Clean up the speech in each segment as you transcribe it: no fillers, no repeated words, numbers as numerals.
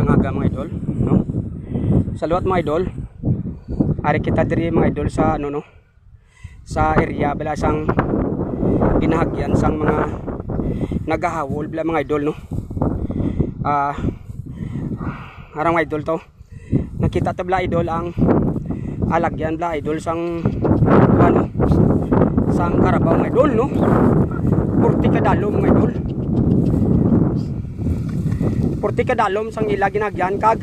Magandang aga mga idol, no? Saluat mga idol. Ari kita diri mga idol sa ano no. Sa area bala sang ginahagyan sang mga nagahawol bala mga idol no. Harang mga idol to. Nakita ta bala idol ang alagyan bala idol sang ano sang karabaw mga idol no. 40 kadalom mga idol. 40 kadalom sang ila ginagyan kag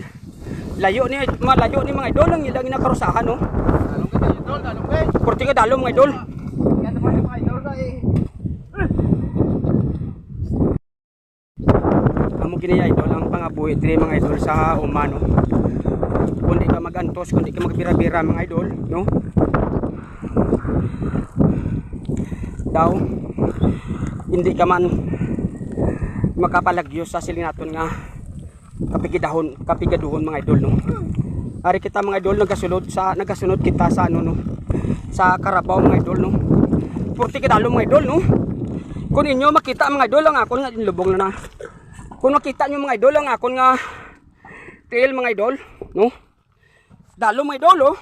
layo ni malayo ni mga idol ang ilang ginakarusahan no. Dalong ka idol, dalong ka. 40 kadalom mga idol. Yan naman mga idol ka eh. Amo kini idol ang pangabuhi diri mga idol sa umano. Kundi ka magantos, kundi ka magbira-bira mga idol, no? Daw hindi ka man makapalagyo sa silinaton nga kapigaduhon mga idol no. Ari kita mga idol nagasunod kita sa ano no, sa karabaw mga idol no. 40 kadalom mga idol no. Kung inyo makita mga idol ang akon nga lubong na. Kung makita nyo mga idol ang akon nga trail mga idol no. Dalom mga idol oh.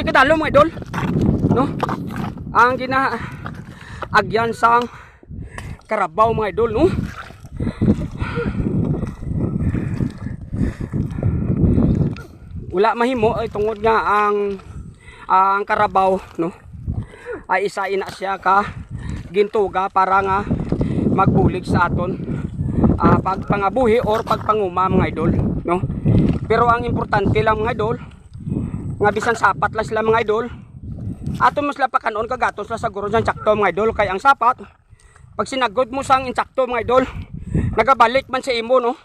Kadalo mga idol no, ang ginaagyan sang karabaw mga idol no. Wala mahimo ay tungod nga ang karabaw no ay isa ina siya ka gintuga para nga magbulig sa aton pagpangabuhi or pagpanguma mga idol no. Pero ang importante lang mga idol nga bisan sapat lang sila mga idol ato mas lapakanon kagatos la sa guro sang tsakto mga idol. Kay ang sapat pag sinagod mo sang insakto mga idol nagabalik man sa imo no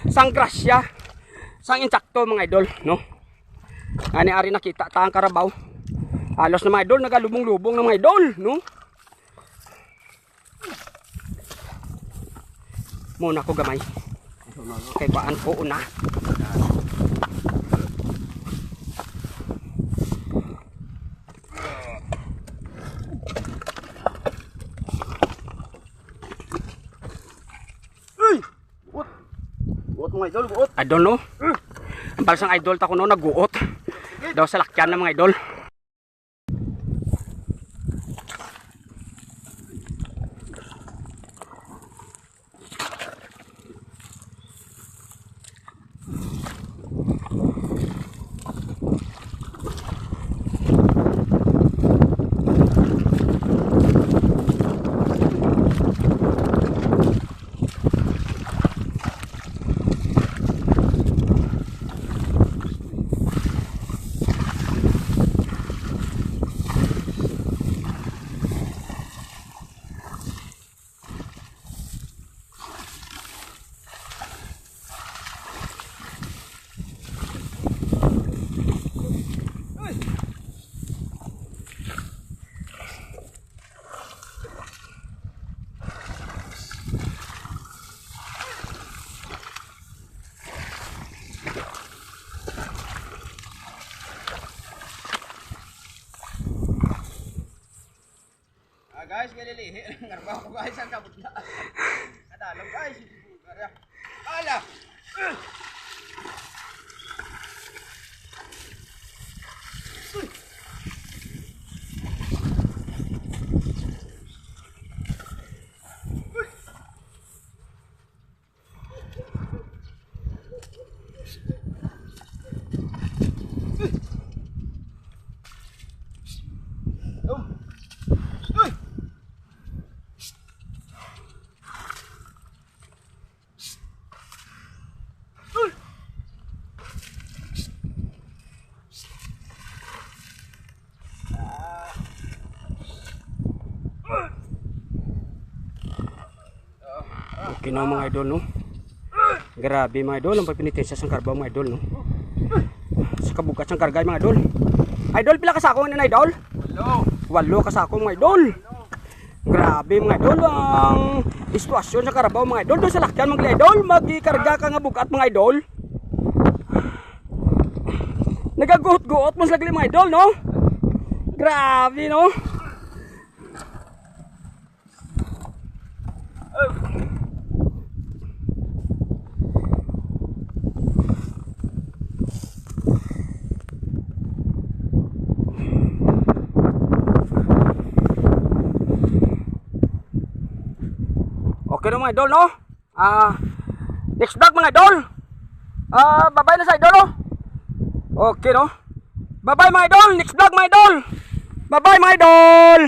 sang grasya sang insakto mga idol no. Ani ari nakita ta ang karabaw halos na mga idol nagalubong-lubong na mga idol no. Muna ko gamay kay kuan ko una. Mga idol, buot. Idol no. Ang palasang idol ta ko no naguot daw sa lakyan ng mga idol. Guys, galilihi ang garbaw ko guys ang kabutla. Kadalong guys. Ala. Okay na mga idol no. Grabe mga idol ang pagpinitensya sang karbaw mga idol no. Sa kabugat sang kargay mga idol. Idol pila kasako na idol? 8 kasako mga idol. Grabe mga idol ang isituasyon sa karabaw mga idol. Do sa lakyan mga idol magikarga ka nga bugat mga idol. Nagaguhot-guhot mo sa mga idol no. Grabe no. Okay na mga idol, no? Next vlog mga idol. Bye-bye na sa idol, no? Okay, no? Bye-bye mga idol. Next vlog mga idol. Bye-bye mga idol.